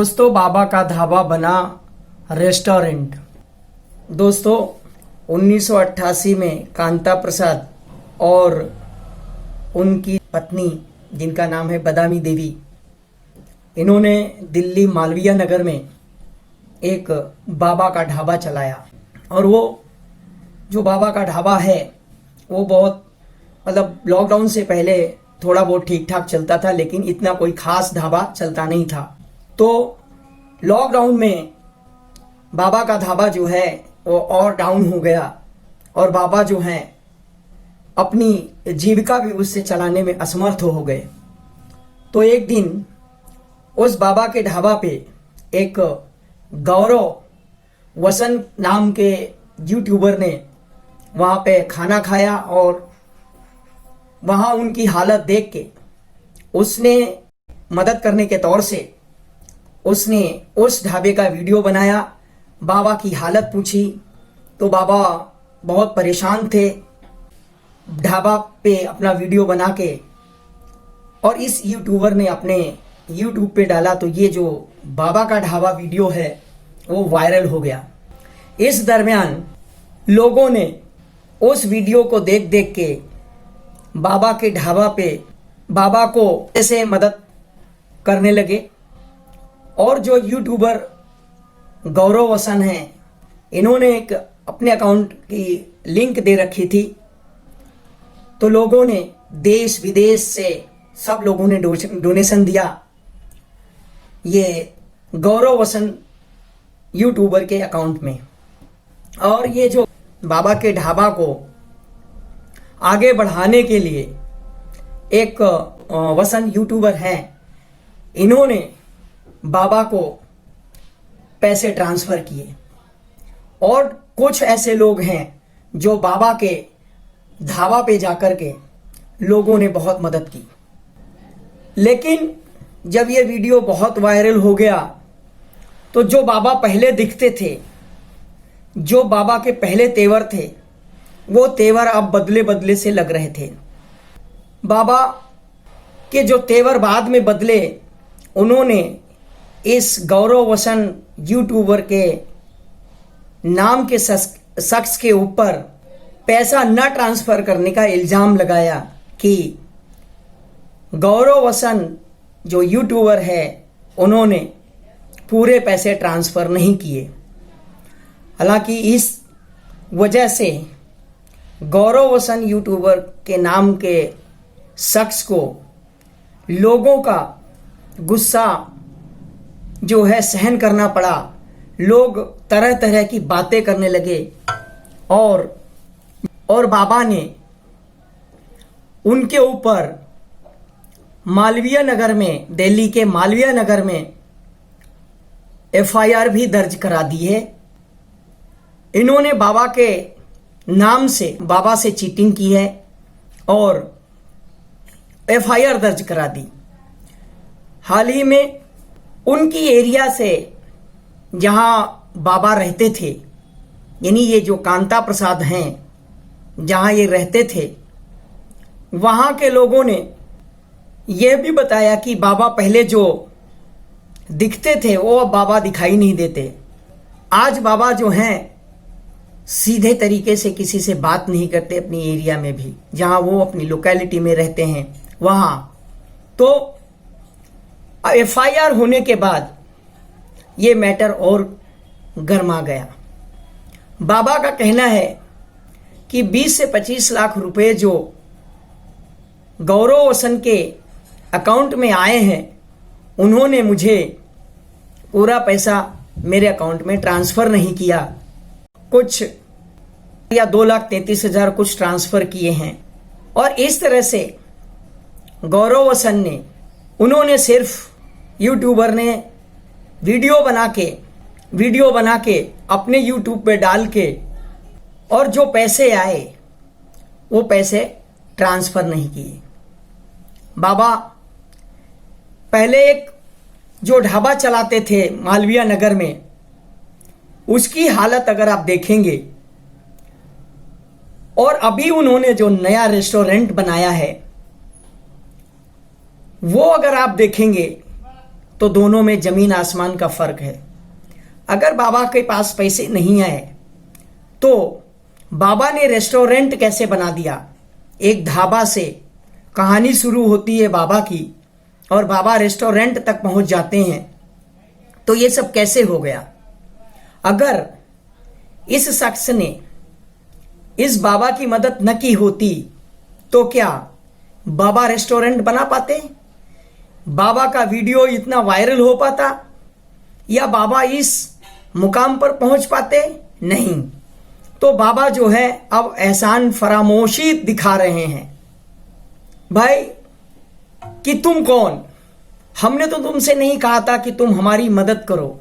दोस्तों, बाबा का ढाबा बना रेस्टोरेंट। दोस्तों, 1988 में कांता प्रसाद और उनकी पत्नी, जिनका नाम है बदामी देवी, इन्होंने दिल्ली मालवीय नगर में एक बाबा का ढाबा चलाया। और वो जो बाबा का ढाबा है वो बहुत लॉकडाउन से पहले थोड़ा बहुत ठीक ठाक चलता था, लेकिन इतना कोई खास ढाबा चलता नहीं था। तो लॉकडाउन में बाबा का ढाबा जो है वो और डाउन हो गया और बाबा जो हैं अपनी जीविका भी उससे चलाने में असमर्थ हो गए। तो एक दिन उस बाबा के ढाबा पे एक गौरव वसन नाम के यूट्यूबर ने वहाँ पे खाना खाया और वहाँ उनकी हालत देख के उसने मदद करने के तौर से उसने उस ढाबे का वीडियो बनाया, बाबा की हालत पूछी। तो बाबा बहुत परेशान थे ढाबा पे अपना वीडियो बना के, और इस यूट्यूबर ने अपने यूट्यूब पे डाला। तो ये जो बाबा का ढाबा वीडियो है वो वायरल हो गया। इस दरमियान लोगों ने उस वीडियो को देख देख के बाबा के ढाबा पे बाबा को ऐसे मदद करने लगे। और जो यूट्यूबर गौरव वसन हैं, इन्होंने एक अपने अकाउंट की लिंक दे रखी थी। तो लोगों ने देश विदेश से सब लोगों ने डोनेशन दिया ये गौरव वसन यूट्यूबर के अकाउंट में। और ये जो बाबा के ढाबा को आगे बढ़ाने के लिए एक वसन यूट्यूबर हैं, इन्होंने बाबा को पैसे ट्रांसफर किए। और कुछ ऐसे लोग हैं जो बाबा के ढाबा पे जाकर के लोगों ने बहुत मदद की। लेकिन जब ये वीडियो बहुत वायरल हो गया तो जो बाबा पहले दिखते थे, जो बाबा के पहले तेवर थे, वो तेवर अब बदले बदले से लग रहे थे। बाबा के जो तेवर बाद में बदले, उन्होंने इस गौरव वसन यूट्यूबर के नाम के शख्स के ऊपर पैसा न ट्रांसफर करने का इल्जाम लगाया कि गौरव वसन जो यूट्यूबर है उन्होंने पूरे पैसे ट्रांसफर नहीं किए। हालांकि इस वजह से गौरव वसन यूट्यूबर के नाम के शख्स को लोगों का गुस्सा जो है सहन करना पड़ा। लोग तरह तरह की बातें करने लगे और बाबा ने उनके ऊपर मालवीय नगर में, दिल्ली के मालवीय नगर में FIR भी दर्ज करा दी है। इन्होंने बाबा के नाम से बाबा से चीटिंग की है और FIR दर्ज करा दी। हाल ही में उनकी एरिया से जहाँ बाबा रहते थे, यानी ये जो कांता प्रसाद हैं जहाँ ये रहते थे, वहाँ के लोगों ने यह भी बताया कि बाबा पहले जो दिखते थे वो अब बाबा दिखाई नहीं देते। आज बाबा जो हैं सीधे तरीके से किसी से बात नहीं करते अपनी एरिया में भी, जहाँ वो अपनी लोकेलिटी में रहते हैं वहाँ। तो FIR होने के बाद ये मैटर और गर्मा गया। बाबा का कहना है कि 20 से 25 लाख रुपए जो गौरव वसन के अकाउंट में आए हैं, उन्होंने मुझे पूरा पैसा मेरे अकाउंट में ट्रांसफ़र नहीं किया। कुछ या 2,33,000 कुछ ट्रांसफ़र किए हैं। और इस तरह से गौरव वसन ने, उन्होंने सिर्फ यूट्यूबर ने वीडियो बना के अपने यूट्यूब पे डाल के, और जो पैसे आए वो पैसे ट्रांसफ़र नहीं किए। बाबा पहले एक जो ढाबा चलाते थे मालवीय नगर में, उसकी हालत अगर आप देखेंगे, और अभी उन्होंने जो नया रेस्टोरेंट बनाया है वो अगर आप देखेंगे तो दोनों में जमीन आसमान का फर्क है। अगर बाबा के पास पैसे नहीं आए तो बाबा ने रेस्टोरेंट कैसे बना दिया, एक ढाबा से कहानी शुरू होती है बाबा की और बाबा रेस्टोरेंट तक पहुंच जाते हैं। तो ये सब कैसे हो गया? अगर इस शख्स ने इस बाबा की मदद न की होती तो क्या बाबा रेस्टोरेंट बना पाते? बाबा का वीडियो इतना वायरल हो पाता? या बाबा इस मुकाम पर पहुंच पाते? नहीं। तो बाबा जो है अब एहसान फरामोशी दिखा रहे हैं। भाई कि तुम कौन? हमने तो तुमसे नहीं कहा था कि तुम हमारी मदद करो।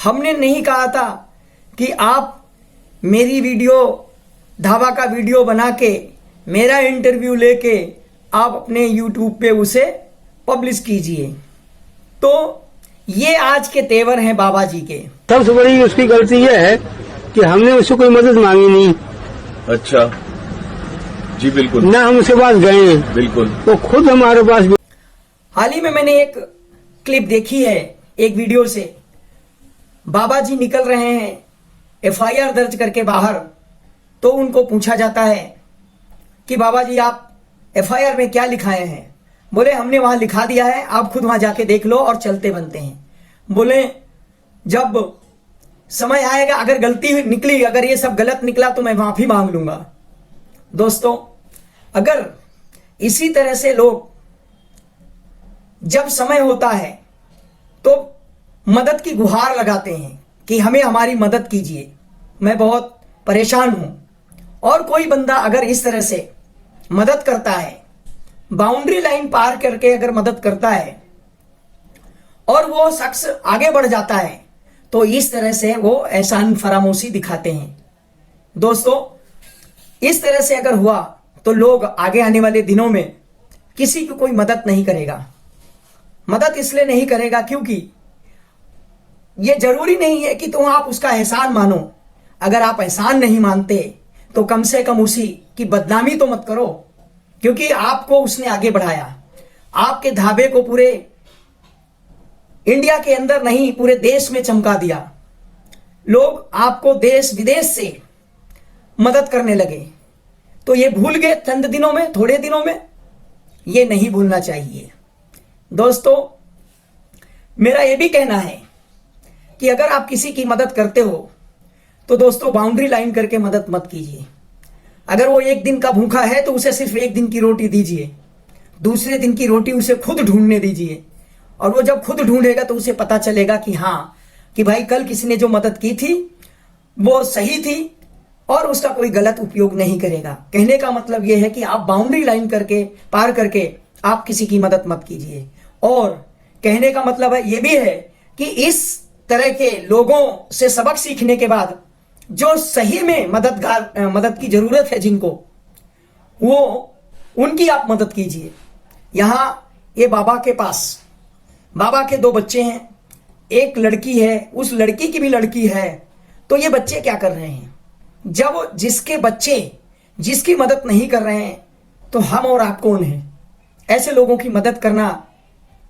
हमने नहीं कहा था कि आप मेरी वीडियो, ढाबा का वीडियो बना के मेरा इंटरव्यू लेके आप अपने यूट्यूब पे उसे पब्लिश कीजिए। तो ये आज के तेवर हैं बाबा जी के। सबसे बड़ी उसकी गलती यह है कि हमने उससे कोई मदद मांगी नहीं। अच्छा जी, बिल्कुल ना हम उसके पास गए, बिल्कुल। वो खुद हमारे पास। हाल ही में मैंने एक क्लिप देखी है, एक वीडियो से बाबा जी निकल रहे हैं एफआईआर दर्ज करके बाहर। तो उनको पूछा जाता है कि बाबा जी आप एफआईआर में क्या लिखाए हैं? बोले हमने वहां लिखा दिया है, आप खुद वहां जाके देख लो और चलते बनते हैं। बोले जब समय आएगा, अगर गलती निकली, अगर ये सब गलत निकला तो मैं माफी मांग लूंगा। दोस्तों, अगर इसी तरह से लोग जब समय होता है तो मदद की गुहार लगाते हैं कि हमें हमारी मदद कीजिए, मैं बहुत परेशान हूं, और कोई बंदा अगर इस तरह से मदद करता है, बाउंड्री लाइन पार करके अगर मदद करता है और वो शख्स आगे बढ़ जाता है, तो इस तरह से वो एहसान फरामोशी दिखाते हैं। दोस्तों, इस तरह से अगर हुआ तो लोग आगे आने वाले दिनों में किसी की कोई मदद नहीं करेगा। मदद इसलिए नहीं करेगा क्योंकि ये जरूरी नहीं है कि तुम आप उसका एहसान मानो। अगर आप एहसान नहीं मानते तो कम से कम उसी की बदनामी तो मत करो, क्योंकि आपको उसने आगे बढ़ाया। आपके ढाबे को पूरे इंडिया के अंदर नहीं, पूरे देश में चमका दिया। लोग आपको देश विदेश से मदद करने लगे। तो ये भूल गए चंद दिनों में, थोड़े दिनों में? ये नहीं भूलना चाहिए। दोस्तों, मेरा ये भी कहना है कि अगर आप किसी की मदद करते हो तो दोस्तों बाउंड्री लाइन करके मदद मत कीजिए। अगर वो एक दिन का भूखा है तो उसे सिर्फ एक दिन की रोटी दीजिए, दूसरे दिन की रोटी उसे खुद ढूंढने दीजिए। और वो जब खुद ढूंढेगा तो उसे पता चलेगा कि हाँ, कि भाई कल किसी ने जो मदद की थी वो सही थी और उसका कोई गलत उपयोग नहीं करेगा। कहने का मतलब यह है कि आप बाउंड्री लाइन करके, पार करके आप किसी की मदद मत कीजिए। और कहने का मतलब है ये भी है कि इस तरह के लोगों से सबक सीखने के बाद जो सही में मदद की जरूरत है जिनको, वो उनकी आप मदद कीजिए। यहां ये बाबा के पास, बाबा के 2 बच्चे हैं, एक लड़की है, उस लड़की की भी लड़की है। तो ये बच्चे क्या कर रहे हैं? जब जिसके बच्चे जिसकी मदद नहीं कर रहे हैं तो हम और आप कौन हैं? ऐसे लोगों की मदद करना।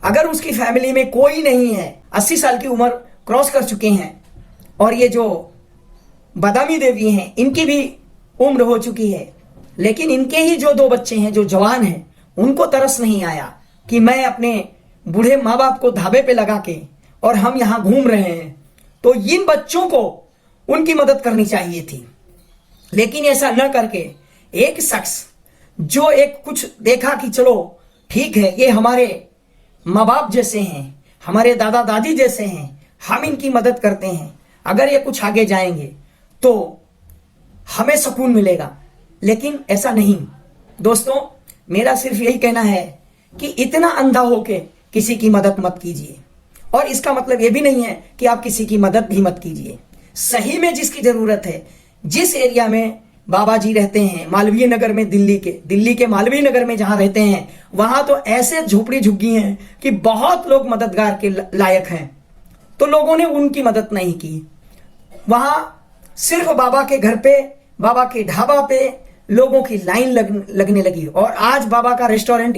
अगर उसकी फैमिली में कोई नहीं है, 80 साल की उम्र क्रॉस कर चुके हैं, और ये जो बादामी देवी हैं इनकी भी उम्र हो चुकी है, लेकिन इनके ही जो 2 बच्चे हैं जो जवान हैं, उनको तरस नहीं आया कि मैं अपने बूढ़े माँ बाप को ढाबे पे लगा के और हम यहां घूम रहे हैं। तो इन बच्चों को उनकी मदद करनी चाहिए थी, लेकिन ऐसा न करके एक शख्स जो एक कुछ देखा कि चलो ठीक है, ये हमारे माँ बाप जैसे हैं, हमारे दादा दादी जैसे हैं, हम इनकी मदद करते हैं, अगर ये कुछ आगे जाएंगे तो हमें सुकून मिलेगा। लेकिन ऐसा नहीं। दोस्तों, मेरा सिर्फ यही कहना है कि इतना अंधा होके किसी की मदद मत कीजिए। और इसका मतलब ये भी नहीं है कि आप किसी की मदद भी मत कीजिए। सही में जिसकी जरूरत है, जिस एरिया में बाबा जी रहते हैं, मालवीय नगर में, दिल्ली के मालवीय नगर में जहां रहते हैं, वहां तो ऐसे झोपड़ी झुग्गी हैं कि बहुत लोग मददगार के लायक हैं, तो लोगों ने उनकी मदद नहीं की। वहां सिर्फ बाबा के घर पे, बाबा के ढाबा पे लोगों की लाइन लगने लगी। और आज बाबा का रेस्टोरेंट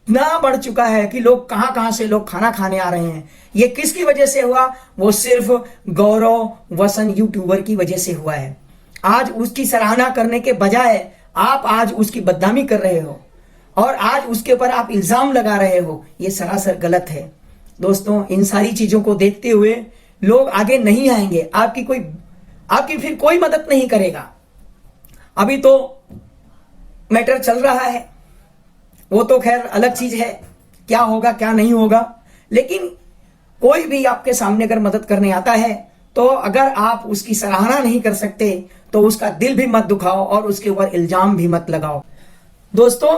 इतना बढ़ चुका है कि लोग कहां कहां से लोग खाना खाने आ रहे हैं। ये किसकी वजह से हुआ? वो सिर्फ गौरव वसन यूट्यूबर की वजह से हुआ है। आज उसकी सराहना करने के बजाय आप आज उसकी बदनामी कर रहे हो और आज उसके ऊपर आप इल्जाम लगा रहे हो। ये सरासर गलत है। दोस्तों, इन सारी चीजों को देखते हुए लोग आगे नहीं आएंगे, आपकी फिर कोई मदद नहीं करेगा। अभी तो मैटर चल रहा है, वो तो खैर अलग चीज है, क्या होगा क्या नहीं होगा। लेकिन कोई भी आपके सामने अगर मदद करने आता है तो अगर आप उसकी सराहना नहीं कर सकते तो उसका दिल भी मत दुखाओ और उसके ऊपर इल्जाम भी मत लगाओ। दोस्तों,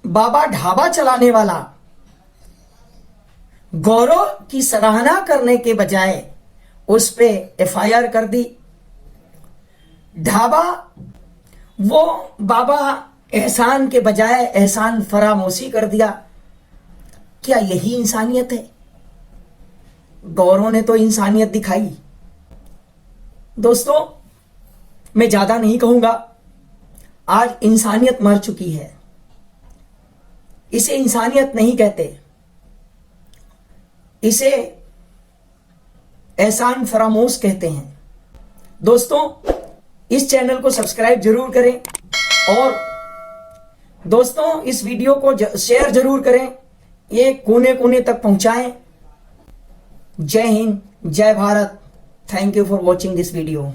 बाबा ढाबा चलाने वाला गौरव की सराहना करने के बजाय उस पे एफआईआर कर दी। ढाबा वो बाबा एहसान के बजाय एहसान फरामोशी कर दिया। क्या यही इंसानियत है? गौरव ने तो इंसानियत दिखाई। दोस्तों, मैं ज्यादा नहीं कहूंगा, आज इंसानियत मर चुकी है। इसे इंसानियत नहीं कहते, इसे एहसान फरामोश कहते हैं। दोस्तों, इस चैनल को सब्सक्राइब जरूर करें और दोस्तों इस वीडियो को शेयर जरूर करें, ये कोने कोने तक पहुंचाएं। जय हिंद, जय Bharat. Thank you for watching this video.